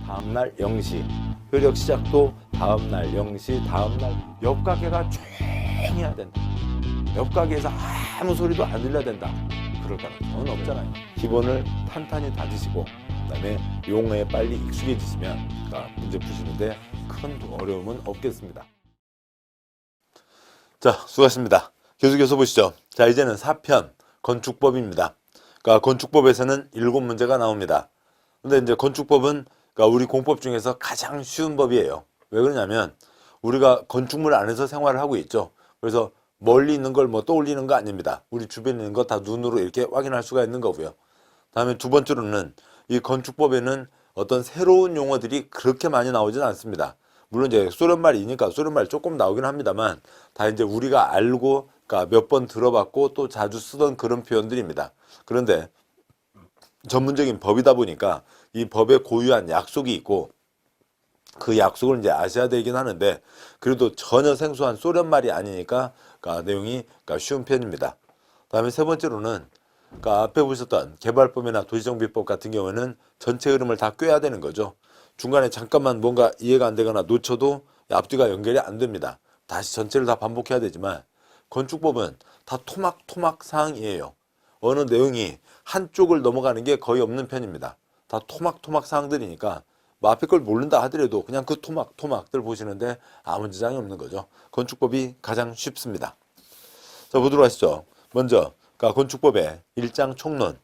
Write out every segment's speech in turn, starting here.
다음날 0시, 효력 시작도 다음날 0시, 다음날 옆 가게가 조용해야 된다. 옆 가게에서 아무 소리도 안 들려야 된다. 그럴 가능성은 없잖아요. 기본을 탄탄히 다지시고 그다음에 용어에 빨리 익숙해지시면 문제 푸시는데 큰 어려움은 없겠습니다. 자, 수고하셨습니다. 계속해서 보시죠. 자, 이제는 4편 건축법입니다. 그러니까 건축법에서는 7문제가 나옵니다. 근데 이제 건축법은 우리 공법 중에서 가장 쉬운 법이에요. 왜 그러냐면 우리가 건축물 안에서 생활을 하고 있죠. 그래서 멀리 있는 걸 뭐 떠올리는 거 아닙니다. 우리 주변에 있는 거 다 눈으로 이렇게 확인할 수가 있는 거고요. 다음에 두 번째로는 이 건축법에는 어떤 새로운 용어들이 그렇게 많이 나오지는 않습니다. 물론 이제 소련말이니까 소련말 조금 나오긴 합니다만 다 이제 우리가 알고 몇 번 들어봤고 또 자주 쓰던 그런 표현들입니다. 그런데 전문적인 법이다 보니까 이 법에 고유한 약속이 있고 그 약속을 이제 아셔야 되긴 하는데 그래도 전혀 생소한 소련말이 아니니까 내용이 쉬운 편입니다. 다음에 세 번째로는 앞에 보셨던 개발법이나 도시정비법 같은 경우에는 전체 흐름을 다 꿰야 되는 거죠. 중간에 잠깐만 뭔가 이해가 안 되거나 놓쳐도 앞뒤가 연결이 안 됩니다. 다시 전체를 다 반복해야 되지만 건축법은 다 토막토막 사항이에요. 어느 내용이 한쪽을 넘어가는 게 거의 없는 편입니다. 다 토막토막 사항들이니까 뭐 앞에 걸 모른다 하더라도 그냥 그 토막들 보시는데 아무 지장이 없는 거죠. 건축법이 가장 쉽습니다. 자, 보도록 하시죠. 먼저 건축법의 1장 총론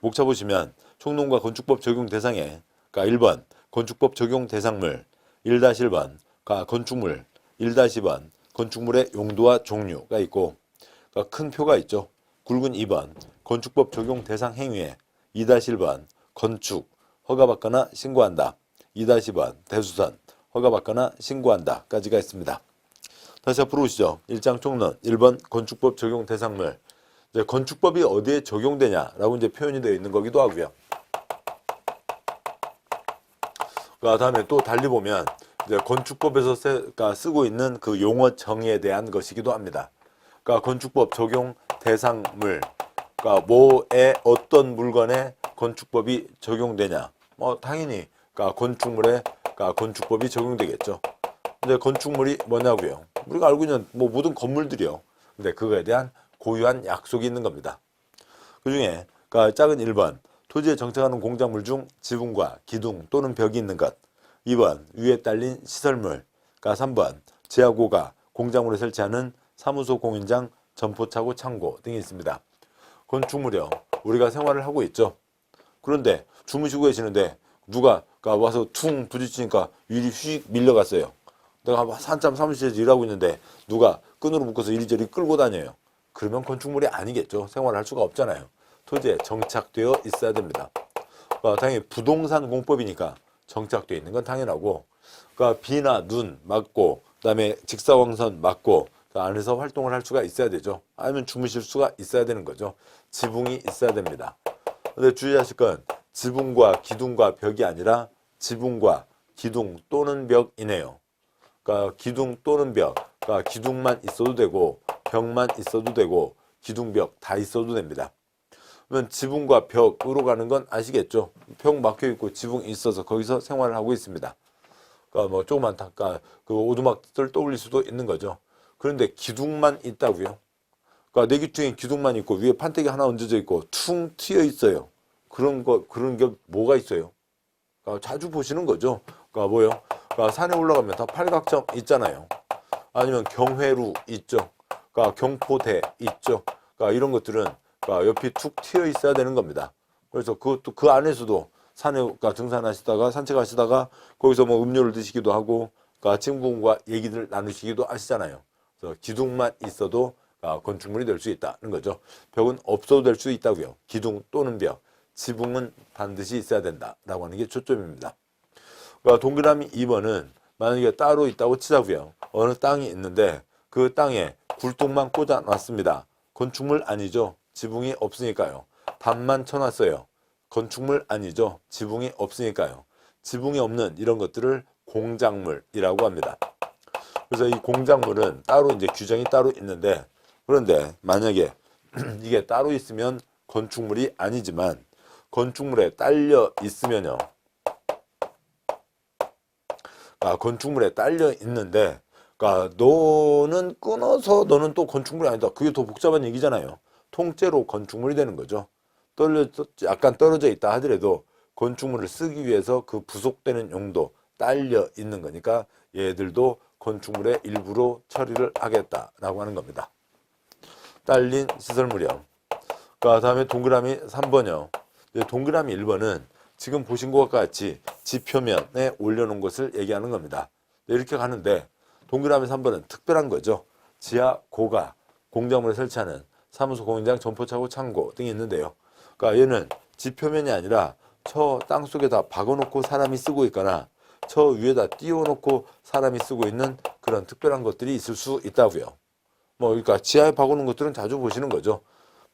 목차 보시면 총론과 건축법 적용 대상에 1번 건축법 적용 대상물 1-1번 건축물 1-2번 건축물의 용도와 종류가 있고 큰 표가 있죠. 굵은 2번 건축법 적용 대상 행위에 2-1번 건축 허가받거나 신고한다. 2-2번 대수선 허가받거나 신고한다 까지가 있습니다. 다시 앞으로 오시죠. 1장 총론 1번 건축법 적용 대상물 이제 건축법이 어디에 적용되냐라고 이제 표현이 되어 있는 거기도 하고요. 다음에 또 달리 보면 이제 건축법에서 쓰고 있는 그 용어 정의에 대한 것이기도 합니다. 건축법 적용 대상물 뭐에 어떤 물건에 건축법이 적용되냐 당연히 건축물에 건축법이 적용되겠죠. 근데 건축물이 뭐냐고요? 우리가 알고 있는 모든 건물들이요. 근데 그거에 대한 고유한 약속이 있는 겁니다. 그 중에 작은 1번 토지에 정착하는 공작물 중 지붕과 기둥 또는 벽이 있는 것. 2번 위에 딸린 시설물. 3번 지하고가 공작물에 설치하는 사무소 공인장 점포차고 창고 등이 있습니다. 건축물이요. 우리가 생활을 하고 있죠. 그런데 주무시고 계시는데 누가 와서 퉁 부딪히니까 위리 휙 밀려갔어요. 내가 한참 사무실에서 일하고 있는데 누가 끈으로 묶어서 이리저리 끌고 다녀요. 그러면 건축물이 아니겠죠. 생활을 할 수가 없잖아요. 토지에 정착되어 있어야 됩니다. 당연히 부동산 공법이니까 정착되어 있는 건 당연하고 비나 눈 맞고 그다음에 직사광선 맞고 그 안에서 활동을 할 수가 있어야 되죠. 아니면 주무실 수가 있어야 되는 거죠. 지붕이 있어야 됩니다. 근데 주의하실 건 지붕과 기둥과 벽이 아니라 지붕과 기둥 또는 벽이네요. 기둥 또는 벽, 기둥만 있어도 되고 벽만 있어도 되고 기둥, 벽 다 있어도 됩니다. 그러면 지붕과 벽으로 가는 건 아시겠죠? 벽 막혀 있고 지붕이 있어서 거기서 생활을 하고 있습니다. 조그만 그 오두막들 떠올릴 수도 있는 거죠. 그런데 기둥만 있다고요? 내 기둥에 기둥만 있고 위에 판때기 하나 얹어져 있고 퉁 튀어 있어요. 그런 게 뭐가 있어요? 자주 보시는 거죠. 뭐요? 산에 올라가면 다 팔각정 있잖아요. 아니면 경회루 있죠. 경포대 있죠. 이런 것들은 옆이 툭 튀어 있어야 되는 겁니다. 그래서 그것도 그 안에서도 산에 등산하시다가 산책하시다가 거기서 음료를 드시기도 하고 친구분과 얘기를 나누시기도 하시잖아요. 그래서 기둥만 있어도 건축물이 될 수 있다는 거죠. 벽은 없어도 될 수 있다고요. 기둥 또는 벽, 지붕은 반드시 있어야 된다라고 하는 게 초점입니다. 동그라미 2번은 만약에 따로 있다고 치자고요. 어느 땅이 있는데 그 땅에 굴뚝만 꽂아 놨습니다. 건축물 아니죠. 지붕이 없으니까요. 단만 쳐놨어요. 건축물 아니죠. 지붕이 없으니까요. 지붕이 없는 이런 것들을 공작물이라고 합니다. 그래서 이 공작물은 따로 이제 규정이 따로 있는데 그런데 만약에 이게 따로 있으면 건축물이 아니지만 건축물에 딸려 있으면요. 그러니까 건축물에 딸려 있는데, 그러니까 너는 끊어서 너는 또 건축물이 아니다. 그게 더 복잡한 얘기잖아요. 통째로 건축물이 되는 거죠. 약간 떨어져 있다 하더라도 건축물을 쓰기 위해서 그 부속되는 용도 딸려 있는 거니까 얘들도 건축물의 일부로 처리를 하겠다라고 하는 겁니다. 딸린 시설물이요. 그 다음에 동그라미 3번이요. 동그라미 1번은 지금 보신 것과 같이 지표면에 올려놓은 것을 얘기하는 겁니다. 이렇게 가는데 동그라미 3번은 특별한 거죠. 지하, 고가, 공작물을 설치하는 사무소, 공장, 점포차고, 창고 등이 있는데요. 그러니까 얘는 지표면이 아니라 저 땅속에다 박아놓고 사람이 쓰고 있거나 저 위에다 띄워놓고 사람이 쓰고 있는 그런 특별한 것들이 있을 수 있다고요. 그러니까 지하에 박아놓은 것들은 자주 보시는 거죠.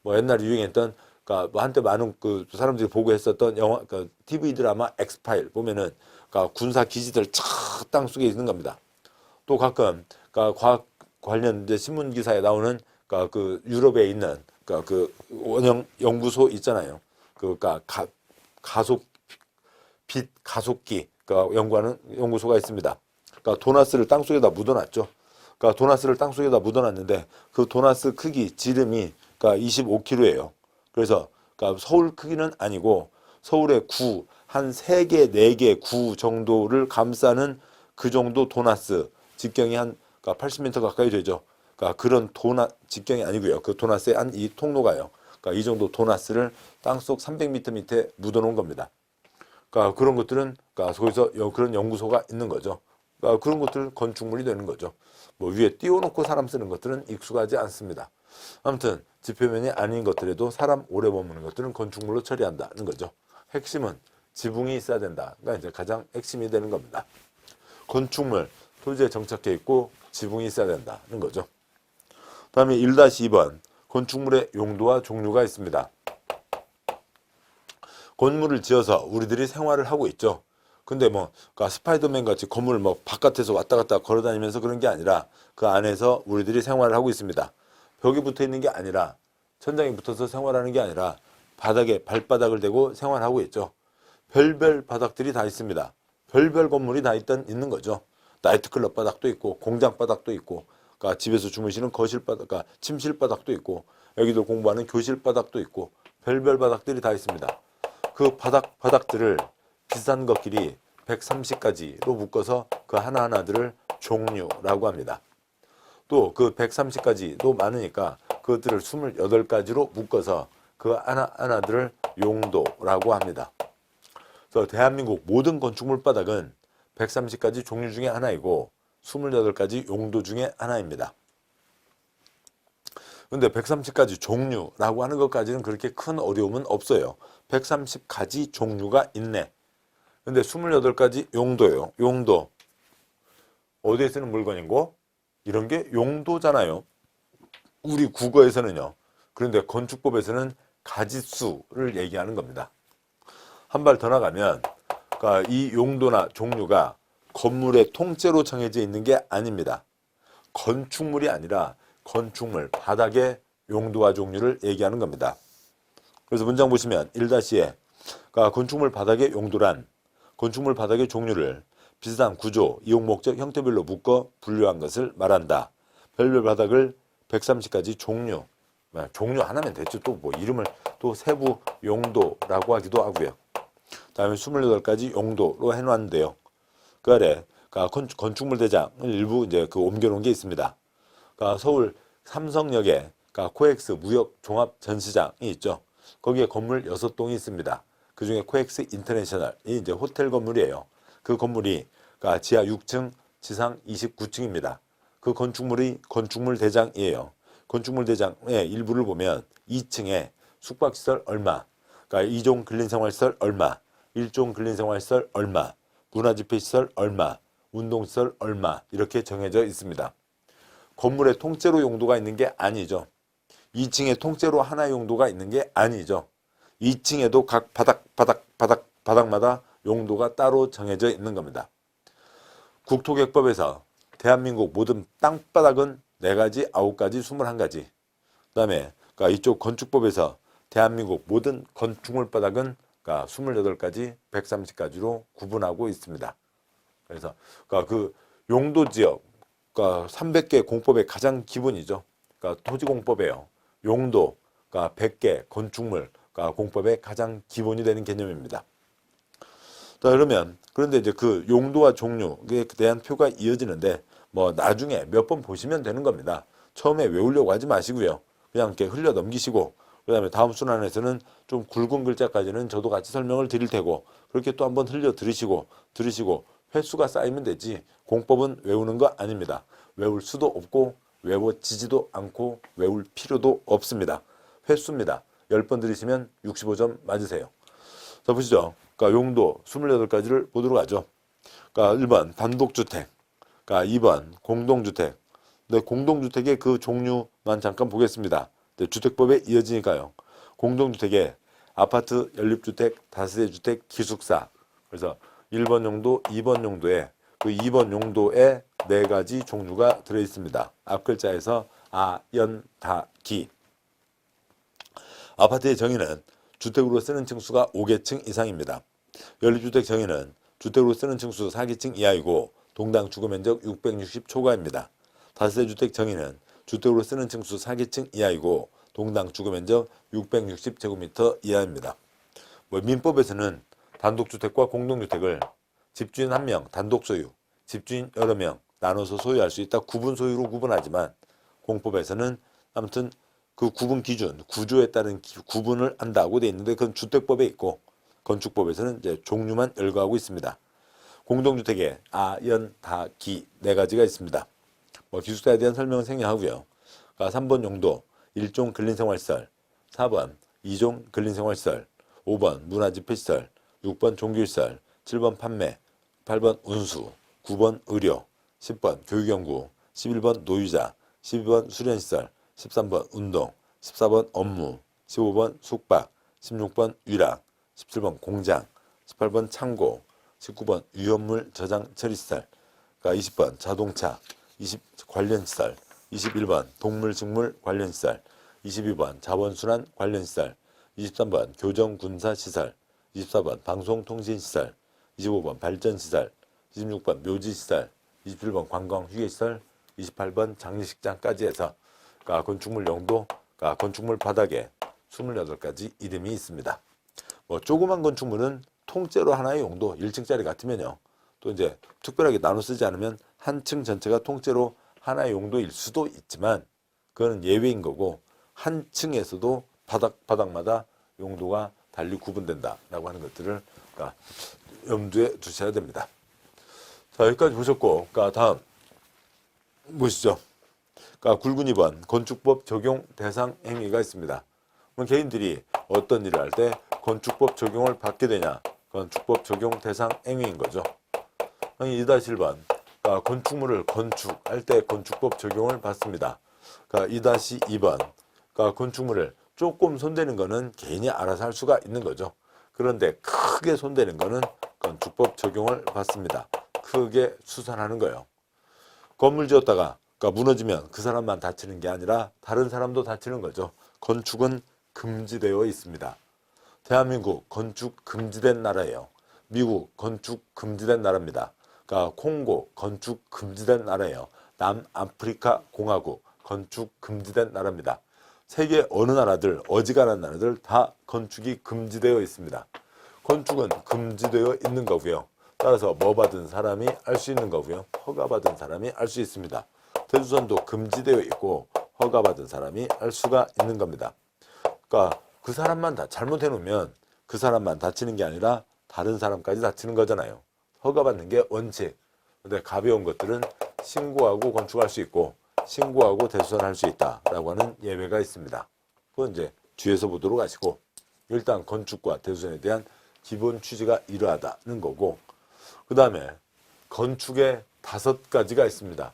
옛날에 유행했던, 그러니까 한때 많은 그 사람들이 보고 했었던 영화, 그 TV 드라마 엑스파일 보면은, 그러니까 군사 기지들 촥 땅속에 있는 겁니다. 또 가끔, 그러니까 과학 관련 이제 신문 기사에 나오는, 그러니까 그 유럽에 있는, 그러니까 그 원형 연구소 있잖아요. 그러니까 가속 빛 가속기, 그러니까 연구하는 연구소가 있습니다. 그러니까 도나스를 땅속에다 묻어놨죠. 그러니까 도나스를 땅속에다 묻어놨는데 그 도나스 크기 지름이 그러니까 25km예요. 그래서 그러니까 서울 크기는 아니고 서울의 구 한 3개, 4개 구 정도를 감싸는 그 정도 도나스 직경이 한 그러니까 80m 가까이 되죠. 그러니까 그런 직경이 아니고요. 그 도나스의 한 이 통로가요. 그러니까 이 정도 도나스를 땅속 300m 밑에 묻어놓은 겁니다. 그러니까 그런 것들은 그러니까 거기서 그런 연구소가 있는 거죠. 그러니까 그런 것들은 건축물이 되는 거죠. 위에 띄워놓고 사람 쓰는 것들은 익숙하지 않습니다. 아무튼 지표면이 아닌 것들에도 사람 오래 머무는 것들은 건축물로 처리한다는 거죠. 핵심은 지붕이 있어야 된다가 이제 가장 핵심이 되는 겁니다. 건축물 토지에 정착해 있고 지붕이 있어야 된다는 거죠. 다음에 1-2번 건축물의 용도와 종류가 있습니다. 건물을 지어서 우리들이 생활을 하고 있죠. 근데 그러니까 스파이더맨 같이 건물 바깥에서 왔다 갔다 걸어 다니면서 그런 게 아니라 그 안에서 우리들이 생활을 하고 있습니다. 벽에 붙어 있는 게 아니라 천장에 붙어서 생활하는 게 아니라 바닥에 발바닥을 대고 생활하고 있죠. 별별 바닥들이 다 있습니다. 별별 건물이 다 있는 거죠. 나이트클럽 바닥도 있고 공장 바닥도 있고 그러니까 집에서 주무시는 거실 바닥, 그러니까 침실 바닥도 있고 여기도 공부하는 교실 바닥도 있고 별별 바닥들이 다 있습니다. 그 바닥들을 비싼 것끼리 130가지로 묶어서 그 하나하나들을 종류라고 합니다. 또 그 130가지도 많으니까 그것들을 28가지로 묶어서 그 하나하나들을 용도라고 합니다. 그래서 대한민국 모든 건축물 바닥은 130가지 종류 중에 하나이고 28가지 용도 중에 하나입니다. 근데 130가지 종류라고 하는 것까지는 그렇게 큰 어려움은 없어요. 130가지 종류가 있네. 근데 28가지 용도예요. 용도. 어디에 쓰는 물건이고? 이런 게 용도잖아요. 우리 국어에서는요. 그런데 건축법에서는 가짓수를 얘기하는 겁니다. 한 발 더 나가면 그러니까 이 용도나 종류가 건물의 통째로 정해져 있는 게 아닙니다. 건축물이 아니라 건축물 바닥의 용도와 종류를 얘기하는 겁니다. 그래서 문장 보시면 1-에 그러니까 건축물 바닥의 용도란 건축물 바닥의 종류를 비슷한 구조, 이용 목적, 형태별로 묶어 분류한 것을 말한다. 별별 바닥을 130가지 종류 하나면 됐죠. 또 이름을 또 세부 용도라고 하기도 하고요. 다음에 28가지 용도로 해놨는데요. 그 아래 건축물 대장을 일부 이제 옮겨놓은 게 있습니다. 그러니까 서울 삼성역에 코엑스 무역 종합 전시장이 있죠. 거기에 건물 6동이 있습니다. 그 중에 코엑스 인터내셔널이 이제 호텔 건물이에요. 그 건물이 지하 6층, 지상 29층입니다. 그 건축물이 건축물 대장이에요. 건축물 대장의 일부를 보면 2층에 숙박시설 얼마, 그러니까 2종 근린생활시설 얼마, 1종 근린생활시설 얼마, 문화집회시설 얼마, 운동시설 얼마 이렇게 정해져 있습니다. 건물에 통째로 용도가 있는 게 아니죠. 2층에 통째로 하나의 용도가 있는 게 아니죠. 2층에도 각 바닥마다 용도가 따로 정해져 있는 겁니다. 국토개혁법에서 대한민국 모든 땅바닥은 4가지, 9가지, 21가지. 그 다음에 이쪽 건축법에서 대한민국 모든 건축물 바닥은 28가지, 130가지로 구분하고 있습니다. 그래서 그러니까 그 용도 지역, 그러니까 300개 공법의 가장 기본이죠. 그러니까 토지공법이에요. 용도, 그러니까 100개 건축물, 그러니까 공법의 가장 기본이 되는 개념입니다. 자, 그러면 그런데 이제 그 용도와 종류에 대한 표가 이어지는데 뭐 나중에 몇 번 보시면 되는 겁니다. 처음에 외우려고 하지 마시고요. 그냥 이렇게 흘려 넘기시고 그다음에 다음 순환에서는 좀 굵은 글자까지는 저도 같이 설명을 드릴 테고 그렇게 또 한번 흘려 들으시고 횟수가 쌓이면 되지 공법은 외우는 거 아닙니다. 외울 수도 없고 외워지지도 않고 외울 필요도 없습니다. 횟수입니다. 10번 들으시면 65점 맞으세요. 자, 보시죠. 그러니까 용도 28가지를 보도록 하죠. 그러니까 1번 단독주택, 그러니까 2번 공동주택. 근데 공동주택의 그 종류만 잠깐 보겠습니다. 주택법에 이어지니까요. 공동주택에 아파트, 연립주택, 다세대주택, 기숙사. 그래서 1번 용도, 2번 용도에 그 2번 용도에 4가지 종류가 들어 있습니다. 앞 글자에서 아, 연, 다, 기. 아파트의 정의는 주택으로 쓰는 층수가 5개층 이상입니다. 연립주택 정의는 주택으로 쓰는 층수 4개층 이하이고 동당 주거면적 660 초과입니다. 다세대주택 정의는 주택으로 쓰는 층수 4개층 이하이고 동당 주거면적 660제곱미터 이하입니다. 민법에서는 단독주택과 공동주택을 집주인 1명 단독 소유, 집주인 여러 명 나눠서 소유할 수 있다 구분 소유로 구분하지만 공법에서는 아무튼 그 구분 기준, 구조에 따른 구분을 한다고 돼 있는데 그건 주택법에 있고 건축법에서는 이제 종류만 열거하고 있습니다. 공동주택에 아, 연, 다, 기 4가지가 있습니다. 기숙사에 대한 설명은 생략하고요. 그러니까 3번 용도 1종 근린생활시설, 4번 2종 근린생활시설, 5번 문화집회시설, 6번 종교시설, 7번 판매, 8번 운수, 9번 의료, 10번 교육연구, 11번 노유자, 12번 수련시설, 13번 운동, 14번 업무, 15번 숙박, 16번 위락, 17번 공장, 18번 창고, 19번 위험물 저장 처리시설, 그러니까 20번 자동차, 20 관련시설, 21번 동물식물 관련시설, 22번 자원순환 관련시설, 23번 교정군사시설, 24번 방송통신시설, 25번 발전시설, 26번 묘지시설, 27번 관광휴게시설, 28번 장례식장까지 해서 그러니까 건축물 용도, 그러니까 건축물 바닥에 28가지 이름이 있습니다. 조그만 건축물은 통째로 하나의 용도 1층짜리 같으면요. 또 이제 특별하게 나눠 쓰지 않으면 한 층 전체가 통째로 하나의 용도일 수도 있지만 그거는 예외인 거고 한 층에서도 바닥마다 용도가 달리 구분된다라고 하는 것들을 그러니까 염두에 두셔야 됩니다. 자, 여기까지 보셨고, 그러니까 다음 보시죠. 그러니까 굵은 2번 건축법 적용 대상 행위가 있습니다. 그럼 개인들이 어떤 일을 할 때 건축법 적용을 받게 되냐? 건축법 적용 대상 행위인 거죠. 2-1번 그러니까 건축물을 건축할 때 건축법 적용을 받습니다. 그러니까 2-2번 그러니까 건축물을 조금 손대는 거는 개인이 알아서 할 수가 있는 거죠. 그런데 크게 손대는 거는 건축법 적용을 받습니다. 크게 수선하는 거예요. 건물 지었다가 그러니까 무너지면 그 사람만 다치는 게 아니라 다른 사람도 다치는 거죠. 건축은 금지되어 있습니다. 대한민국 건축 금지된 나라예요. 미국 건축 금지된 나라입니다. 그러니까 콩고 건축 금지된 나라예요. 남아프리카 공화국 건축 금지된 나라입니다. 세계 어느 나라들, 어지간한 나라들 다 건축이 금지되어 있습니다. 건축은 금지되어 있는 거고요. 따라서 뭐 받은 사람이 할 수 있는 거고요. 허가 받은 사람이 할 수 있습니다. 대주선도 금지되어 있고 허가 받은 사람이 할 수가 있는 겁니다. 그러니까 그 사람만 다 잘못해 놓으면 그 사람만 다치는 게 아니라 다른 사람까지 다치는 거잖아요. 허가 받는 게 원칙. 근데 가벼운 것들은 신고하고 건축할 수 있고 신고하고 대수선할 수 있다라고 하는 예외가 있습니다. 그건 이제 뒤에서 보도록 하시고 일단 건축과 대수선에 대한 기본 취지가 이러하다는 거고 그 다음에 건축에 5가지가 있습니다.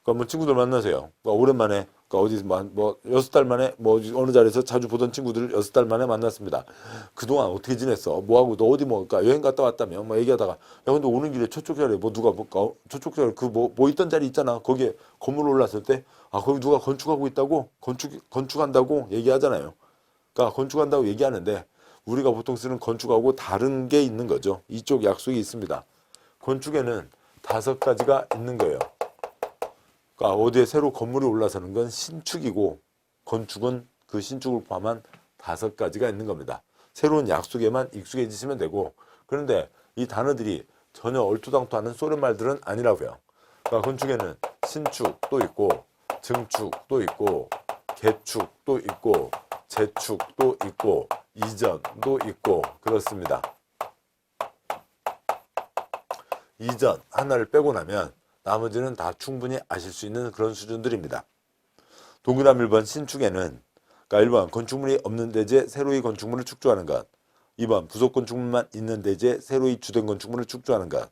그러니까 친구들 만나세요. 그러니까 오랜만에 어디 6달 만에 어느 자리에서 자주 보던 친구들을 6달 만에 만났습니다. 그동안 어떻게 지냈어? 뭐하고 너 어디 그러니까 여행 갔다 왔다며 얘기하다가 야 근데 오는 길에 저쪽 자리에 누가 저쪽 자리에 있던 자리 있잖아. 거기에 건물 올랐을 때 거기 누가 건축하고 있다고 건축한다고 얘기하잖아요. 그러니까 건축한다고 얘기하는데 우리가 보통 쓰는 건축하고 다른 게 있는 거죠. 이쪽 약속이 있습니다. 건축에는 5가지가 있는 거예요. 그러니까 어디에 새로 건물이 올라서는 건 신축이고 건축은 그 신축을 포함한 5가지가 있는 겁니다. 새로운 약속에만 익숙해지시면 되고, 그런데 이 단어들이 전혀 얼토당토하는 소련 말들은 아니라고요. 그러니까 건축에는 신축도 있고 증축도 있고 개축도 있고 재축도 있고 이전도 있고 그렇습니다. 이전 하나를 빼고 나면 나머지는 다 충분히 아실 수 있는 그런 수준들입니다. 동그라미 1번 신축에는, 그러니까 1번 건축물이 없는 대지에 새로이 건축물을 축조하는 것, 2번 부속 건축물만 있는 대지에 새로이 주된 건축물을 축조하는 것,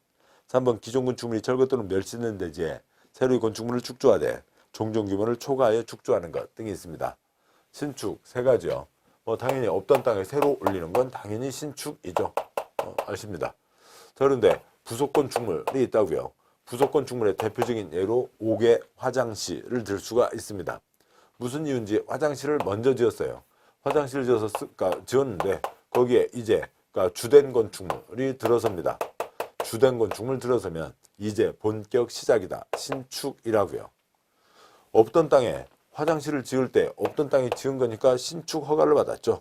3번 기존 건축물이 철거 또는 멸실된 대지에 새로이 건축물을 축조하되 종종 규모를 초과하여 축조하는 것 등이 있습니다. 신축 3가지요. 당연히 없던 땅에 새로 올리는 건 당연히 신축이죠. 아십니다. 자, 그런데 부속 건축물이 있다고요. 부속 건축물의 대표적인 예로 5개 화장실을 들 수가 있습니다. 무슨 이유인지 화장실을 먼저 지었어요. 화장실을 지었는데 거기에 이제 주된 건축물이 들어섭니다. 주된 건축물 들어서면 이제 본격 시작이다. 신축이라고요. 없던 땅에 화장실을 지을 때 없던 땅에 지은 거니까 신축 허가를 받았죠.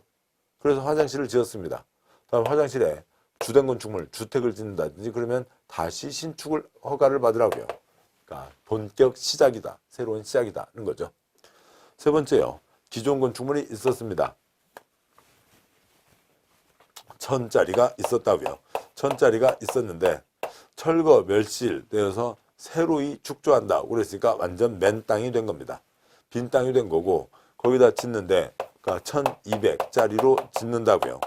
그래서 화장실을 지었습니다. 다음 화장실에 주된 건축물, 주택을 짓는다든지 그러면 다시 신축을 허가를 받으라고요. 그러니까 본격 시작이다. 새로운 시작이다는 거죠. 세 번째요. 기존 건축물이 있었습니다. 1000짜리가 있었다고요. 1000짜리가 있었는데 철거 멸실되어서 새로이 축조한다. 그랬으니까 완전 맨 땅이 된 겁니다. 빈 땅이 된 거고 거기다 짓는데 1200짜리로 짓는다고요.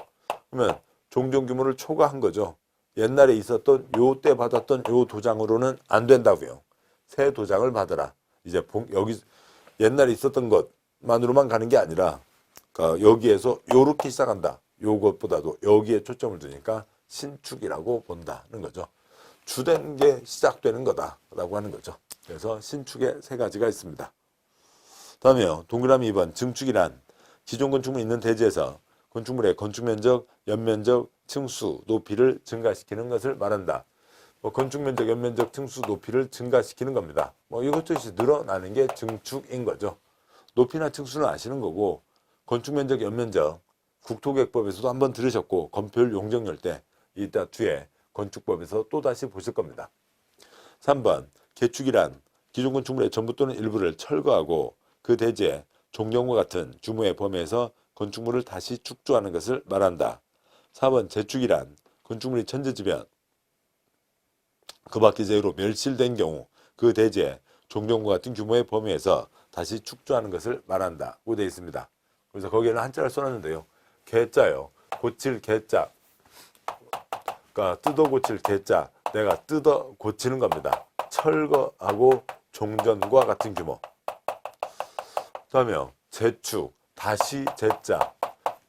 그러면 종종 규모를 초과한 거죠. 옛날에 있었던 요 때 받았던 요 도장으로는 안 된다고요. 새 도장을 받아라. 이제 여기 옛날에 있었던 것만으로만 가는 게 아니라 여기에서 요렇게 시작한다. 요것보다도 여기에 초점을 두니까 신축이라고 본다는 거죠. 주된 게 시작되는 거다라고 하는 거죠. 그래서 신축의 3가지가 있습니다. 다음에요. 동그라미 2번 증축이란 기존 건축물 있는 대지에서 건축물의 건축면적, 연면적, 층수, 높이를 증가시키는 것을 말한다. 건축면적, 연면적, 층수, 높이를 증가시키는 겁니다. 이것저것 늘어나는 게 증축인 거죠. 높이나 층수는 아시는 거고 건축면적, 연면적, 국토계획법에서도 한번 들으셨고 건폐율 용적률 때 이따 뒤에 건축법에서 또다시 보실 겁니다. 3번 개축이란 기존 건축물의 전부 또는 일부를 철거하고 그 대지에 종경과 같은 규모의 범위에서 건축물을 다시 축조하는 것을 말한다. 4번 재축이란 건축물이 천재지변 그 밖의 재해로 멸실된 경우 그 대지에 종경과 같은 규모의 범위에서 다시 축조하는 것을 말한다고 되어 있습니다. 그래서 거기에는 한자를 써놨는데요. 개자요. 고칠 개자. 그러니까 뜯어 고칠 개자. 내가 뜯어 고치는 겁니다. 철거하고 종전과 같은 규모. 그다음에 재축. 다시 재자.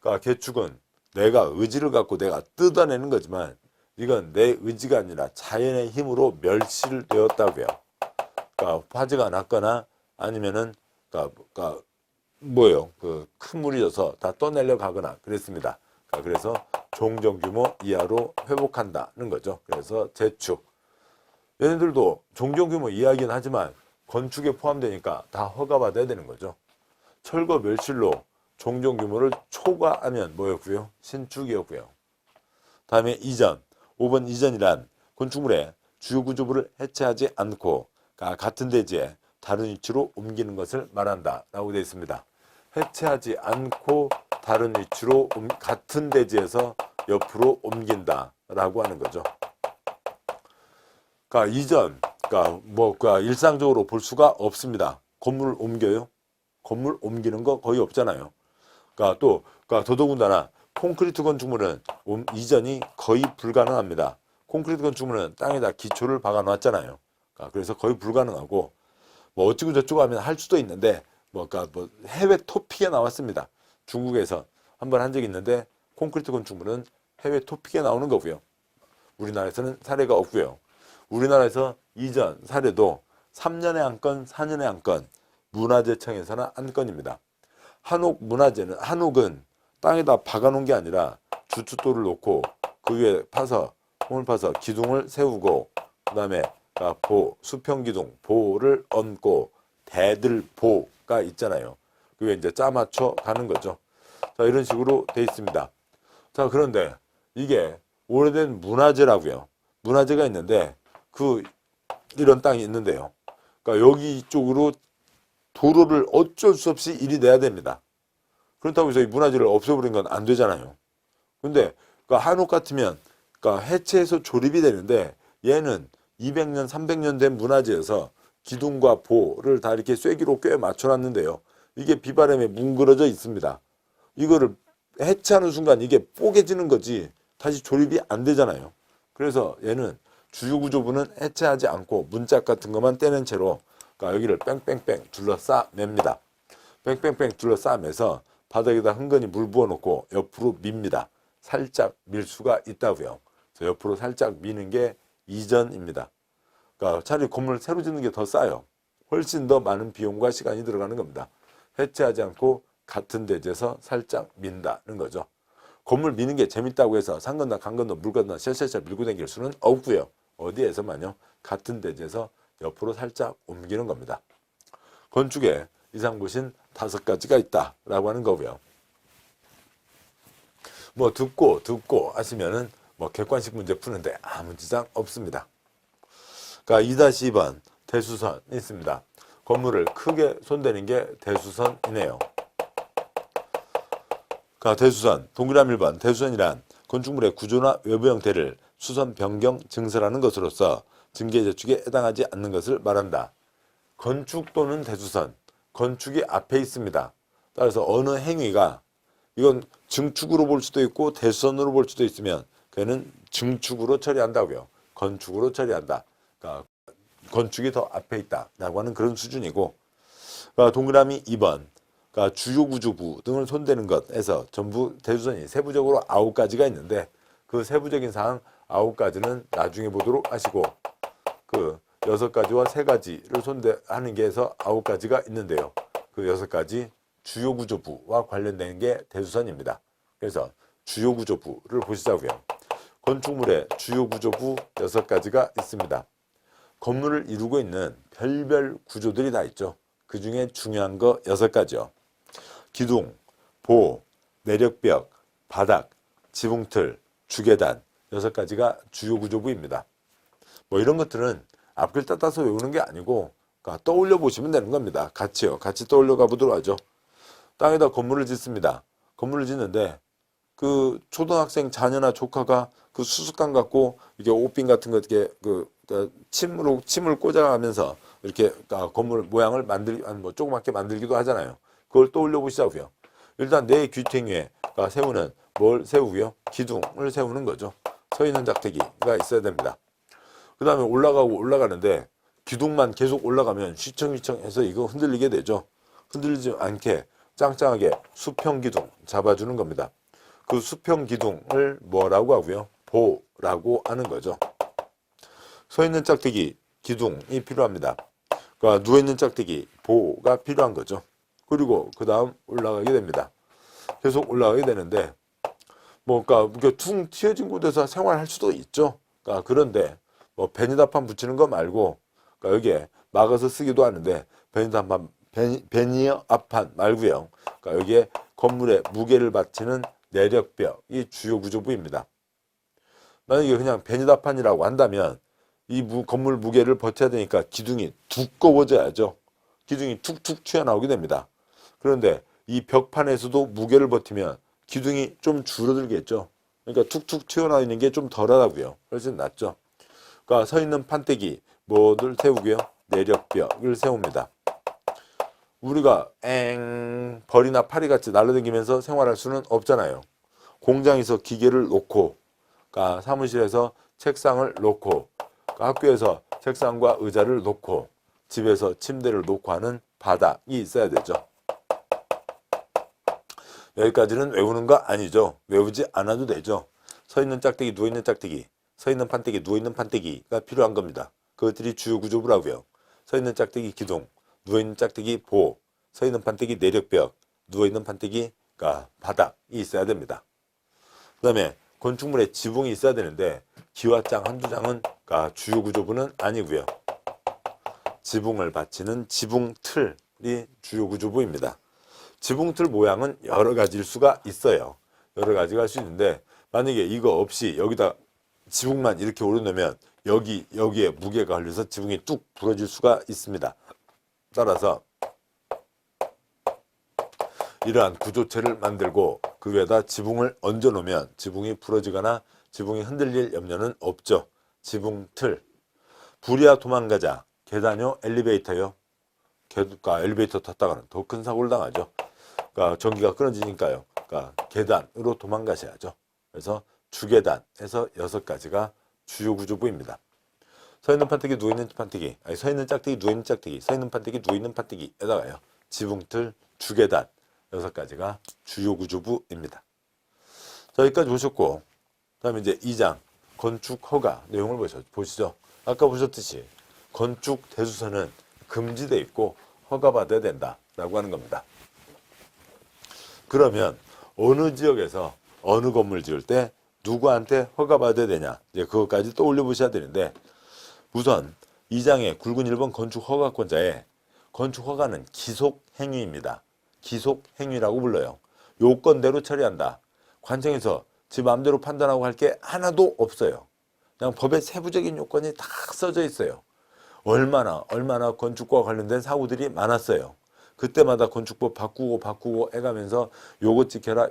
그러니까 개축은 내가 의지를 갖고 내가 뜯어내는 거지만 이건 내 의지가 아니라 자연의 힘으로 멸실되었다고요. 그러니까 화재가 났거나 아니면은 뭐예요? 큰 물이 져서 다 떠내려 가거나 그랬습니다. 그래서 종전 규모 이하로 회복한다는 거죠. 그래서 재축. 얘네들도 종전 규모 이하이긴 하지만 건축에 포함되니까 다 허가받아야 되는 거죠. 철거 멸실로 종전 규모를 초과하면 뭐였고요? 신축이었고요. 다음에 이전. 5번 이전이란 건축물의 주요 구조부를 해체하지 않고 같은 대지에 다른 위치로 옮기는 것을 말한다 라고 되어 있습니다. 해체하지 않고 다른 위치로 같은 대지에서 옆으로 옮긴다 라고 하는 거죠. 이전, 일상적으로 볼 수가 없습니다. 건물을 옮겨요? 건물 옮기는 거 거의 없잖아요. 더더군다나 콘크리트 건축물은 이전이 거의 불가능합니다. 콘크리트 건축물은 땅에다 기초를 박아 놨잖아요. 그래서 거의 불가능하고 어찌고 저찌고 하면 할 수도 있는데 해외 토픽에 나왔습니다. 중국에서 한번 한 적이 있는데 콘크리트 건축물은 해외 토픽에 나오는 거고요. 우리나라에서는 사례가 없고요. 우리나라에서 이전 사례도 3년에 한 건, 4년에 한 건 문화재청에서는 한 건입니다. 한옥은 땅에다 박아놓은 게 아니라 주춧돌을 놓고 그 위에 홈을 파서 기둥을 세우고 그 다음에 수평기둥, 보를 얹고 대들보가 있잖아요. 그게 이제 짜맞춰 가는 거죠. 자, 이런 식으로 돼 있습니다. 자, 그런데 이게 오래된 문화재라고요. 문화재가 있는데 이런 땅이 있는데요. 그러니까 여기 쪽으로 도로를 어쩔 수 없이 일이 내야 됩니다. 그렇다고 해서 이 문화재를 없애버린 건 안 되잖아요. 근데 한옥 같으면 해체해서 조립이 되는데 얘는 200년, 300년 된 문화재여서 기둥과 보를 다 이렇게 쐐기로 꽤 맞춰놨는데요. 이게 비바람에 뭉그러져 있습니다. 이거를 해체하는 순간 이게 뽀개지는 거지 다시 조립이 안 되잖아요. 그래서 얘는 주요 구조부는 해체하지 않고 문짝 같은 것만 떼는 채로 여기를 뺑뺑뺑 둘러싸 맵니다. 뺑뺑뺑 둘러싸면서 바닥에다 흥건히 물 부어놓고 옆으로 밉니다. 살짝 밀 수가 있다고요. 그래서 옆으로 살짝 미는 게 이전입니다. 그러니까 차라리 건물을 새로 짓는 게 더 싸요. 훨씬 더 많은 비용과 시간이 들어가는 겁니다. 해체하지 않고 같은 대지에서 살짝 민다는 거죠. 건물 미는 게 재밌다고 해서 산 건너 간 건너 물 건너 샤샤샤 밀고 다닐 수는 없고요. 어디에서만요? 같은 대지에서 옆으로 살짝 옮기는 겁니다. 건축에 이상 보신 5가지가 있다라고 하는 거고요. 뭐 듣고 하시면은 객관식 문제 푸는데 아무 지장 없습니다. 그러니까 2-2번 대수선이 있습니다. 건물을 크게 손대는 게 대수선이네요. 대수선, 동그라미 1번 대수선이란 건축물의 구조나 외부 형태를 수선 변경 증설하는 것으로서 증계 재축에 해당하지 않는 것을 말한다. 건축 또는 대수선, 건축이 앞에 있습니다. 따라서 어느 행위가 이건 증축으로 볼 수도 있고 대수선으로 볼 수도 있으면 그는 증축으로 처리한다고요. 건축으로 처리한다. 그러니까 건축이 더 앞에 있다라고 하는 그런 수준이고, 동그라미 2번 주요 구조부 등을 손대는 것에서 전부 대수선이 세부적으로 9가지가 있는데 그 세부적인 사항 9가지는 나중에 보도록 하시고 6가지와 3가지를 손대하는 게 해서 9가지가 있는데요. 그 6가지 주요 구조부와 관련된 게 대수선입니다. 그래서 주요 구조부를 보시자고요. 건축물의 주요 구조부 6가지가 있습니다. 건물을 이루고 있는 별별 구조들이 다 있죠. 그 중에 중요한 거 6가지요. 기둥, 보, 내력벽, 바닥, 지붕틀, 주계단 6가지가 주요 구조부입니다. 이런 것들은 앞글 따서 외우는 게 아니고 떠올려 보시면 되는 겁니다. 같이 떠올려 가보도록 하죠. 땅에다 건물을 짓습니다. 건물을 짓는데 초등학생 자녀나 조카가 수수깡 갖고 이게 옷빈 같은 거 이렇게 침을 꽂아가면서 이렇게 건물 모양을 조그맣게 만들기도 하잖아요. 그걸 떠올려 보시자고요. 일단 내 귀퉁이에 세우는 뭘 세우고요? 기둥을 세우는 거죠. 서 있는 작대기가 있어야 됩니다. 그 다음에 올라가는데 기둥만 계속 올라가면 휘청휘청해서 이거 흔들리게 되죠. 흔들리지 않게 짱짱하게 수평 기둥 잡아주는 겁니다. 그 수평 기둥을 뭐라고 하고요? 보라고 하는 거죠. 서 있는 짝대기 기둥이 필요합니다. 누워있는 짝대기 보가 필요한 거죠. 그리고 그 다음 올라가게 됩니다. 계속 올라가게 되는데 퉁 튀어진 곳에서 생활할 수도 있죠. 그런데 베니다판 붙이는 거 말고 여기에 막아서 쓰기도 하는데 베니어판 말고요. 여기에 건물의 무게를 받치는 내력벽이 주요 구조부입니다. 만약에 그냥 베니다판이라고 한다면 이 건물 무게를 버텨야 되니까 기둥이 두꺼워져야죠. 기둥이 툭툭 튀어나오게 됩니다. 그런데 이 벽판에서도 무게를 버티면 기둥이 좀 줄어들겠죠. 그러니까 툭툭 튀어나오는 게 좀 덜하다고요. 훨씬 낫죠. 서 있는 판때기 뭐를 세우고요? 내력벽을 세웁니다. 우리가 벌이나 파리같이 날아다니면서 생활할 수는 없잖아요. 공장에서 기계를 놓고 사무실에서 책상을 놓고 학교에서 책상과 의자를 놓고 집에서 침대를 놓고 하는 바닥이 있어야 되죠. 여기까지는 외우는 거 아니죠. 외우지 않아도 되죠. 서 있는 짝대기, 누워 있는 짝대기, 서 있는 판때기, 누워 있는 판때기가 필요한 겁니다. 그것들이 주요 구조부라고요. 서 있는 짝대기 기둥, 누워 있는 짝대기 보, 서 있는 판때기 내력벽, 누워 있는 판때기가 바닥이 있어야 됩니다. 그다음에 건축물에 지붕이 있어야 되는데 기와장 한두 장은 주요 구조부는 아니고요. 지붕을 받치는 지붕틀이 주요 구조부입니다. 지붕틀 모양은 여러 가지일 수가 있어요. 여러 가지가 할 수 있는데 만약에 이거 없이 여기다 지붕만 이렇게 오려놓으면 여기에 무게가 걸려서 지붕이 뚝 부러질 수가 있습니다. 따라서 이러한 구조체를 만들고 그 위에다 지붕을 얹어 놓으면 지붕이 부러지거나 지붕이 흔들릴 염려는 없죠. 지붕틀. 불이야 도망가자. 계단요, 엘리베이터요. 엘리베이터 탔다가는 더 큰 사고를 당하죠. 전기가 끊어지니까요. 계단으로 도망가셔야죠. 그래서 주계단에서 6가지가 주요 구조부입니다. 서 있는 판때기, 누워 있는 판때기, 서 있는 짝대기, 누워 있는 짝대기, 서 있는 판때기, 누워 있는 판때기에다가요. 지붕틀, 주계단 6가지가 주요 구조부입니다. 자, 여기까지 보셨고, 다음에 이제 2장 건축 허가 내용을 보시죠. 아까 보셨듯이 건축 대수서는 금지되어 있고 허가받아야 된다라고 하는 겁니다. 그러면 어느 지역에서 어느 건물 지을 때 누구한테 허가받아야 되냐, 이제 그것까지 떠올려 보셔야 되는데, 우선 2장의 굵은 1번 건축 허가권자의 건축 허가는 기속 행위입니다. 기속 행위라고 불러요. 요건대로 처리한다. 관청에서 지 마음대로 판단하고 할 게 하나도 없어요. 그냥 법의 세부적인 요건이 다 써져 있어요. 얼마나 건축과 관련된 사고들이 많았어요. 그때마다 건축법 바꾸고 해가면서 요것 지켜라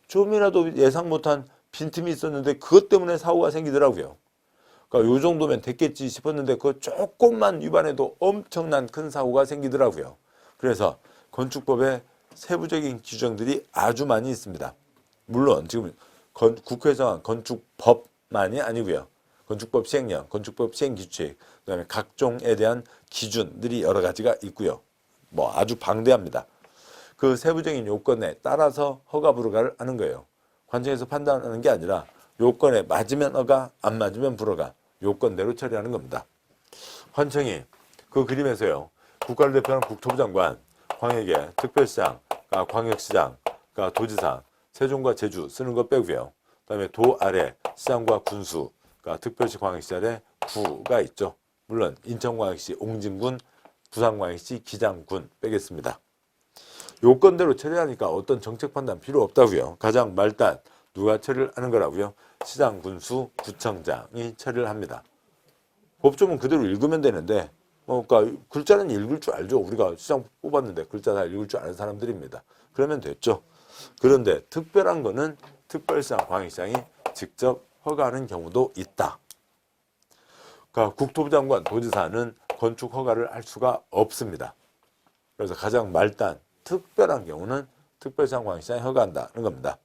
좀이라도 예상 못한 빈틈이 있었는데 그것 때문에 사고가 생기더라고요. 그러니까 요 정도면 됐겠지 싶었는데 그 조금만 위반해도 엄청난 큰 사고가 생기더라고요. 그래서 건축법에 세부적인 규정들이 아주 많이 있습니다. 물론 지금 국회에서 정한 건축법만이 아니고요. 건축법 시행령, 건축법 시행규칙, 그다음에 각종에 대한 기준들이 여러 가지가 있고요. 아주 방대합니다. 그 세부적인 요건에 따라서 허가 불허가를 하는 거예요. 관청에서 판단하는 게 아니라 요건에 맞으면 허가, 안 맞으면 불허가, 요건대로 처리하는 겁니다. 관청이 그 그림에서요, 국가를 대표하는 국토부 장관, 광역의 특별시장, 광역시장, 도지사, 세종과 제주 쓰는 거 빼고요. 그다음에 도 아래 시장과 군수, 특별시 광역시 아래 구가 있죠. 물론 인천광역시 옹진군, 부산광역시 기장군 빼겠습니다. 요건대로 처리하니까 어떤 정책 판단 필요 없다고요. 가장 말단 누가 처리를 하는 거라고요? 시장, 군수, 구청장이 처리를 합니다. 법조문 그대로 읽으면 되는데 글자는 읽을 줄 알죠. 우리가 시장 뽑았는데 글자 다 읽을 줄 아는 사람들입니다. 그러면 됐죠. 그런데 특별한 거는 특별시장, 광역시장이 직접 허가하는 경우도 있다. 국토부 장관, 도지사는 건축 허가를 할 수가 없습니다. 그래서 가장 말단, 특별한 경우는 특별시장, 광역시장이 허가한다는 겁니다.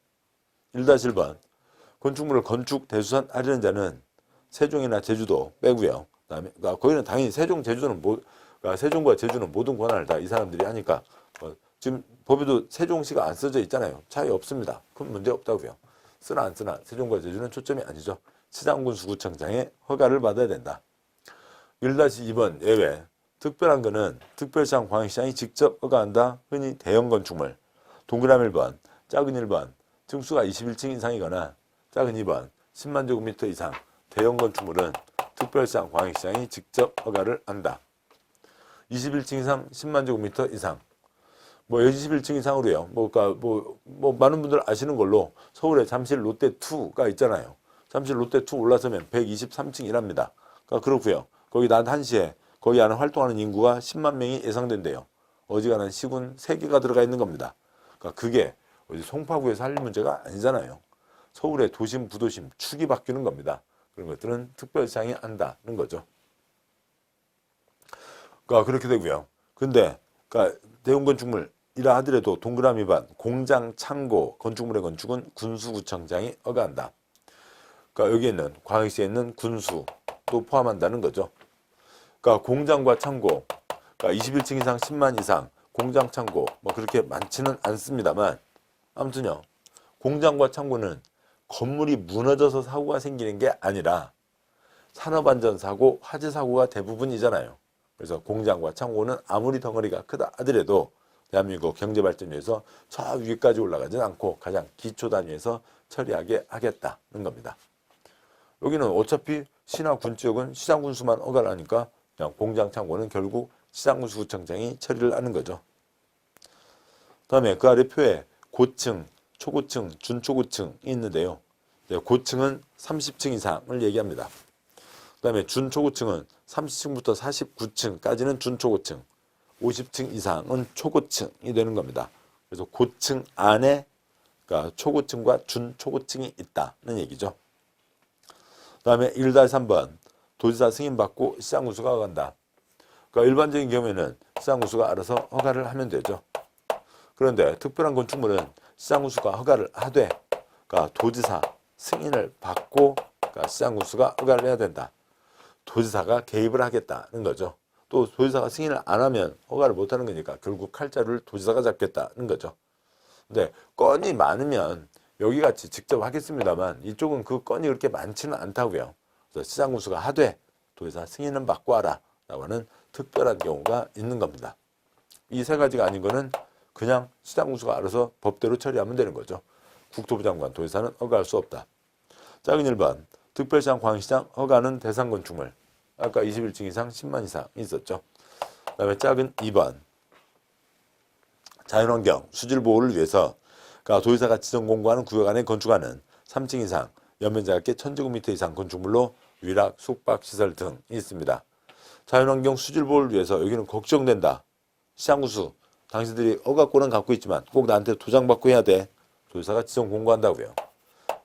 1-1번 건축물을 건축 대수선 하려는 자는 세종이나 제주도 빼고요. 그다음에 거기는 당연히 세종, 제주도는 세종과 제주는 모든 권한을 다 이 사람들이 하니까 지금 법에도 세종시가 안 써져 있잖아요. 차이 없습니다. 큰 문제 없다고요. 쓰나 안 쓰나 세종과 제주는 초점이 아니죠. 시장군수구청장의 허가를 받아야 된다. 1-2번 예외. 특별한 거는 특별시장, 광역시장이 직접 허가한다. 흔히 대형 건축물. 동그라미 1번, 작은 1번, 층수가 21층 이상이거나 작은 2번, 10만 제곱미터 이상 대형 건축물은 특별시장, 광역시장이 직접 허가를 한다. 21층 이상, 10만 제곱미터 이상. 21층 이상으로요. 많은 분들 아시는 걸로 서울에 잠실 롯데2가 있잖아요. 잠실 롯데2 올라서면 123층이랍니다. 그렇고요. 거기 낮 1시에 거기 안에 활동하는 인구가 10만 명이 예상된대요. 어지간한 시군 3개가 들어가 있는 겁니다. 그게 어디 송파구에서 할 문제가 아니잖아요. 서울의 도심, 부도심, 축이 바뀌는 겁니다. 그런 것들은 특별시장이 한다는 거죠. 그렇게 되고요. 근데 대형 건축물이라 하더라도 동그라미 반, 공장, 창고, 건축물의 건축은 군수구청장이 허가한다. 여기에 있는 광역시에 있는 군수도 포함한다는 거죠. 공장과 창고, 21층 이상 10만 이상 공장, 창고 그렇게 많지는 않습니다만 아무튼요. 공장과 창고는 건물이 무너져서 사고가 생기는 게 아니라 산업안전사고, 화재사고가 대부분이잖아요. 그래서 공장과 창고는 아무리 덩어리가 크다 하더라도 대한민국 경제 발전 위해서 저 위까지 올라가진 않고 가장 기초 단위에서 처리하게 하겠다는 겁니다. 여기는 어차피 시나 군 지역은 시장군수만 허가를 하니까 그냥 공장 창고는 결국 시장군수구청장이 처리를 하는 거죠. 다음에 그 아래 표에 고층, 초고층, 준초고층이 있는데요. 고층은 30층 이상을 얘기합니다. 그 다음에 준초고층은 30층부터 49층까지는 준초고층, 50층 이상은 초고층이 되는 겁니다. 그래서 고층 안에 그러니까 초고층과 준초고층이 있다는 얘기죠. 그 다음에 1-3번 도지사 승인받고 시장군수가 허가한다. 그러니까 일반적인 경우에는 시장군수가 알아서 허가를 하면 되죠. 그런데 특별한 건축물은 시장군수가 허가를 하되 그러니까 도지사 승인을 받고 그러니까 시장군수가 허가를 해야 된다. 도지사가 개입을 하겠다는 거죠. 또 도지사가 승인을 안 하면 허가를 못 하는 거니까 결국 칼자루를 도지사가 잡겠다는 거죠. 근데 건이 많으면 여기 같이 직접 하겠습니다만 이쪽은 그 건이 그렇게 많지는 않다고요. 그래서 시장군수가 하되 도지사 승인은 받고 하라 라고 하는 특별한 경우가 있는 겁니다. 이 세 가지가 아닌 거는 그냥 시장군수가 알아서 법대로 처리하면 되는 거죠. 국토부 장관, 도지사는 허가할 수 없다. 작은 1번 특별시장, 광시장 허가는 대상 건축물. 아까 21층 이상 10만 이상 있었죠. 그 다음에 작은 2번 자연환경, 수질보호를 위해서 그러니까 도지사가 지정 공고하는 구역 안에 건축하는 3층 이상, 연면적이 1000제곱미터 이상 건축물로 위락, 숙박시설 등이 있습니다. 자연환경, 수질보호를 위해서 여기는 걱정된다. 시장군수, 당신들이 허가권은 갖고 있지만 꼭 나한테 도장받고 해야 돼. 도지사가 지정 공고한다고요.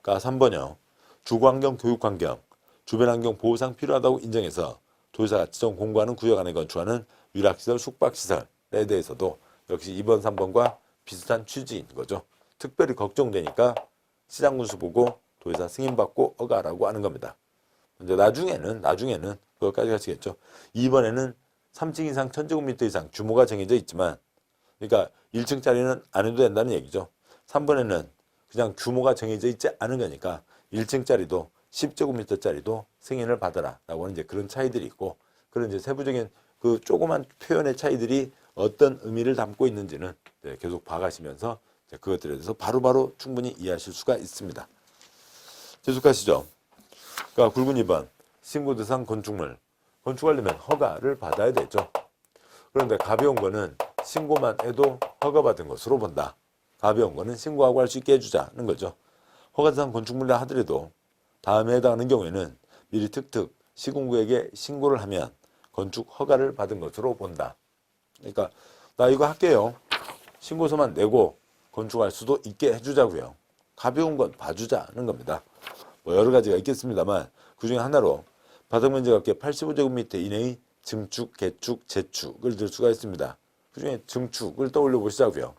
그러니까 3번이요. 주거환경, 교육환경, 주변환경 보호상 필요하다고 인정해서 도지사가 지정 공고하는 구역 안에 건축하는 위락시설, 숙박시설에 대해서도 역시 2번, 3번과 비슷한 취지인 거죠. 특별히 걱정되니까 시장군수 보고 도지사 승인받고 허가라고 하는 겁니다. 근데 나중에는 그것까지 가시겠죠. 2번에는 3층 이상 1000제곱미터 이상 규모가 정해져 있지만 그러니까 1층짜리는 안 해도 된다는 얘기죠. 3번에는 그냥 규모가 정해져 있지 않은 거니까 1층짜리도 10제곱미터짜리도 승인을 받아라 라고 하는 이제 그런 차이들이 있고 그런 이제 세부적인 그 조그만 표현의 차이들이 어떤 의미를 담고 있는지는 계속 봐가시면서 그것들에 대해서 바로바로 충분히 이해하실 수가 있습니다. 계속하시죠. 그러니까 굵은 2번 신고 대상 건축물 건축하려면 허가를 받아야 되죠. 그런데 가벼운 거는 신고만 해도 허가받은 것으로 본다. 가벼운 거는 신고하고 할 수 있게 해주자는 거죠. 허가 대상 건축물이라 하더라도 다음에 해당하는 경우에는 미리 특특 시군구에게 신고를 하면 건축 허가를 받은 것으로 본다. 그러니까 나 이거 할게요. 신고서만 내고 건축할 수도 있게 해주자고요. 가벼운 건 봐주자는 겁니다. 뭐 여러 가지가 있겠습니다만 그 중에 하나로 바닥 면적이 합계 85제곱미터 이내의 증축, 개축, 재축을 들 수가 있습니다. 그 중에 증축을 떠올려 보시자고요.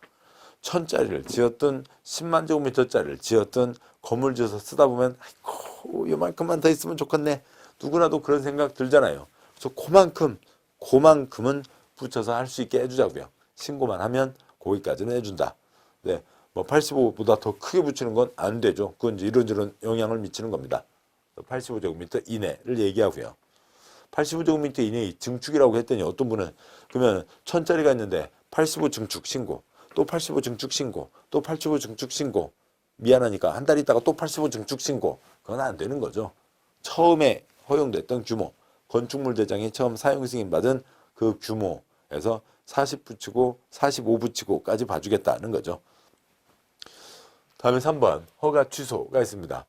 1000짜리를 지었든 10만 제곱미터짜리를 지었든 건물 지어서 쓰다 보면 아이고 요만큼만 더 있으면 좋겠네. 누구나도 그런 생각 들잖아요. 그래서 그만큼은 붙여서 할 수 있게 해주자고요. 신고만 하면 거기까지는 해준다. 네, 뭐 85보다 더 크게 붙이는 건 안 되죠. 그건 이제 이런저런 영향을 미치는 겁니다. 85제곱미터 이내를 얘기하고요. 85제곱미터 이내의 증축이라고 했더니 어떤 분은 그러면 1000짜리가 있는데 85 증축 신고, 또 85 증축 신고, 또 85 증축 신고. 미안하니까 한 달 있다가 또 85 증축 신고. 그건 안 되는 거죠. 처음에 허용됐던 규모, 건축물 대장이 처음 사용 승인 받은 그 규모에서 40 붙이고 45 붙이고까지 봐주겠다는 거죠. 다음에 3번 허가 취소가 있습니다.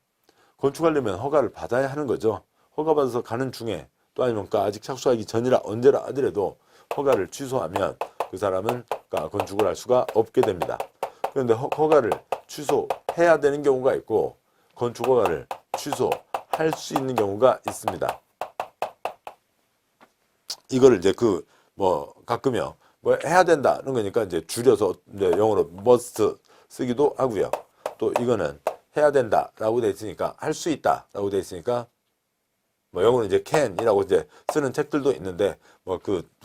건축하려면 허가를 받아야 하는 거죠. 허가 받아서 가는 중에 또 아니면 아직 착수하기 전이라 언제라 하더라도 허가를 취소하면 그 사람은 건축을 할 수가 없게 됩니다. 그런데 허가를 취소해야 되는 경우가 있고 건축 허가를 취소할 수 있는 경우가 있습니다. 이거를 이제 가끔요 뭐 해야 된다는 거니까 이제 줄여서 이제 영어로 must 쓰기도 하고요. 또 이거는 해야 된다라고 돼 있으니까 할 수 있다라고 돼 있으니까 뭐 영어는 이제 can이라고 이제 쓰는 책들도 있는데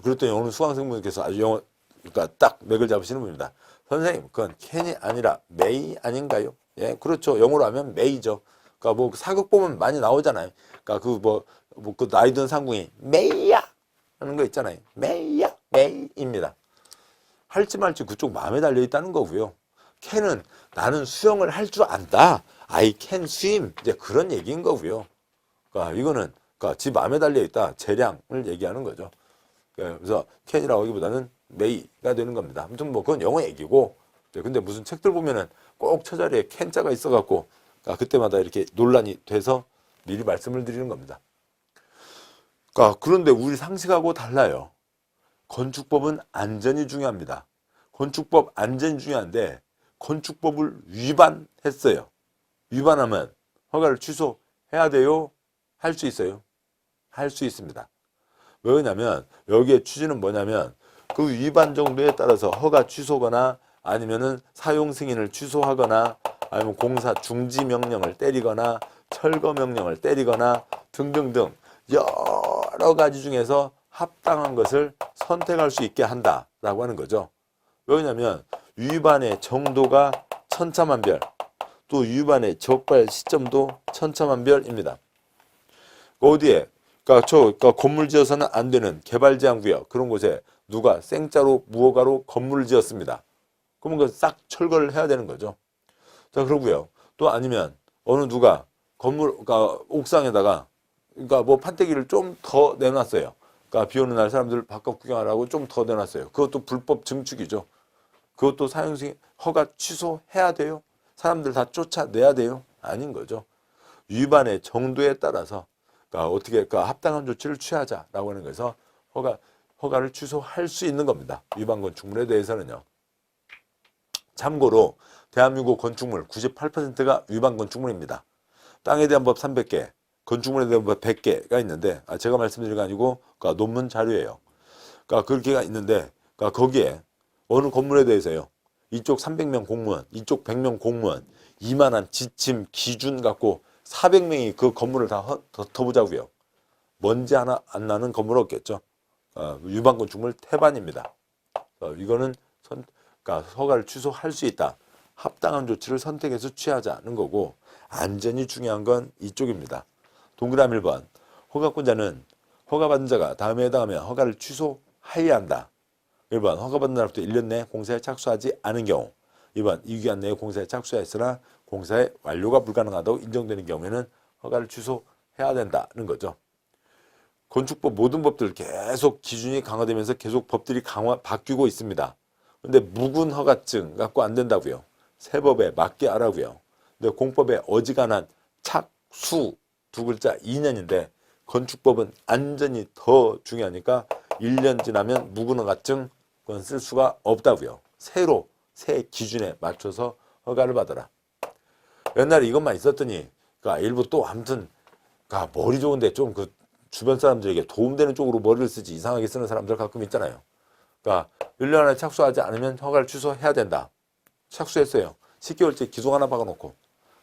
그랬더니 오늘 수강생분께서 아주 영어 그러니까 딱 맥을 잡으시는 분입니다. 선생님 그건 can이 아니라 may 아닌가요? 예, 그렇죠. 영어로 하면 may죠. 그러니까 뭐 사극 보면 많이 나오잖아요. 그러니까 그 나이 든 상궁이 may야 하는 거 있잖아요. may야, may입니다. 할지 말지 그쪽 마음에 달려 있다는 거고요. 캔은 나는 수영을 할 줄 안다. I can swim. 이제 그런 얘기인 거고요. 그러니까 이거는 그러니까 지 마음에 달려 있다. 재량을 얘기하는 거죠. 그래서 can이라고 하기보다는 may가 되는 겁니다. 아무튼 뭐 그건 영어 얘기고. 근데 무슨 책들 보면은 꼭 처자리에 can자가 있어갖고 그때마다 이렇게 논란이 돼서 미리 말씀을 드리는 겁니다. 그런데 우리 상식하고 달라요. 건축법은 안전이 중요합니다. 건축법 안전이 중요한데 건축법을 위반했어요. 위반하면 허가를 취소해야 돼요? 할 수 있어요? 할 수 있습니다. 왜냐면 여기에 취지는 뭐냐면 그 위반 정도에 따라서 허가 취소거나 아니면은 사용 승인을 취소하거나 아니면 공사 중지 명령을 때리거나 철거 명령을 때리거나 등등등 여러 가지 중에서 합당한 것을 선택할 수 있게 한다라고 하는 거죠. 왜냐하면 위반의 정도가 천차만별, 또 위반의 적발 시점도 천차만별입니다. 어디에? 그러니까 건물 지어서는 안 되는 개발 제한 구역 그런 곳에 누가 생짜로 무허가로 건물을 지었습니다. 그러면 그 싹 철거를 해야 되는 거죠. 자, 그러고요. 또 아니면 어느 누가 건물, 그러니까 옥상에다가 그러니까 뭐 판때기를 좀 더 내놨어요. 그러니까 비 오는 날 사람들 바깥 구경하라고 좀 더 내놨어요. 그것도 불법 증축이죠. 그것도 사용승인 허가 취소해야 돼요? 사람들 다 쫓아내야 돼요? 아닌 거죠. 위반의 정도에 따라서 그러니까 어떻게 그러니까 합당한 조치를 취하자라고 하는 거에서 허가를 취소할 수 있는 겁니다. 위반 건축물에 대해서는요. 참고로 대한민국 건축물 98%가 위반 건축물입니다. 땅에 대한 법 300개, 건축물에 대한 법 100개가 있는데 제가 말씀드린 거 아니고 그러니까 논문 자료예요. 그러니까 그렇게가 있는데 그러니까 거기에 어느 건물에 대해서요. 이쪽 300명 공무원, 이쪽 100명 공무원, 이만한 지침 기준 갖고 400명이 그 건물을 다 덮어보자고요. 먼지 하나 안 나는 건물 없겠죠. 위반 건축물 태반입니다. 이거는 그러니까 허가를 취소할 수 있다. 합당한 조치를 선택해서 취하자는 거고 안전이 중요한 건 이쪽입니다. 동그라미 1번 허가권자는 허가받은 자가 다음에 해당하면 허가를 취소해야 한다. 1번 허가받은 날부터 1년 내에 공사에 착수하지 않은 경우 2번 이 기간 내에 공사에 착수했으나 공사의 완료가 불가능하다고 인정되는 경우에는 허가를 취소해야 된다는 거죠. 건축법 모든 법들 계속 기준이 강화되면서 계속 법들이 바뀌고 있습니다. 근데 묵은 허가증 갖고 안 된다고요. 새 법에 맞게 하라고요. 근데 공법에 어지간한 착수 두 글자 2년인데 건축법은 안전이 더 중요하니까 1년 지나면 묵은 허가증 그건 쓸 수가 없다고요. 새 기준에 맞춰서 허가를 받아라. 옛날에 이것만 있었더니 그러니까 일부 또 아무튼 그러니까 머리 좋은데 좀 그 주변 사람들에게 도움되는 쪽으로 머리를 쓰지 이상하게 쓰는 사람들 가끔 있잖아요. 그러니까 1년 안에 착수하지 않으면 허가를 취소해야 된다. 착수했어요. 10개월째 기둥 하나 박아놓고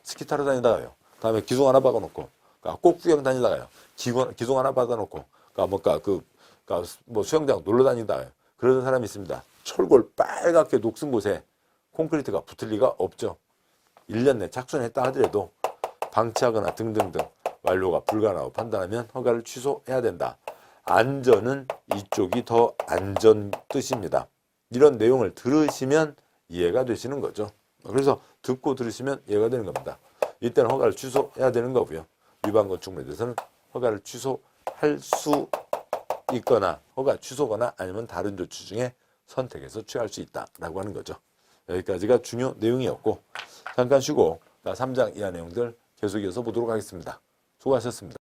스키 타러 다니다가요. 다음에 기둥 하나 박아놓고 그러니까 꽃 구경 다니다가요. 기둥 하나 박아놓고 그러니까 뭐 수영장 놀러 다니다가요. 그러는 사람이 있습니다. 철골 빨갛게 녹슨 곳에 콘크리트가 붙을 리가 없죠. 1년 내 착수는 했다 하더라도 방치하거나 등등등 완료가 불가능하고 판단하면 허가를 취소해야 된다. 안전은 이쪽이 더 안전 뜻입니다. 이런 내용을 들으시면 이해가 되시는 거죠. 그래서 듣고 들으시면 이해가 되는 겁니다. 이때는 허가를 취소해야 되는 거고요. 위반 건축물에 대해서는 허가를 취소할 수 있거나 허가 취소거나 아니면 다른 조치 중에 선택해서 취할 수 있다라고 하는 거죠. 여기까지가 중요 내용이었고 잠깐 쉬고 3장 이하 내용들 계속 이어서 보도록 하겠습니다. 수고하셨습니다.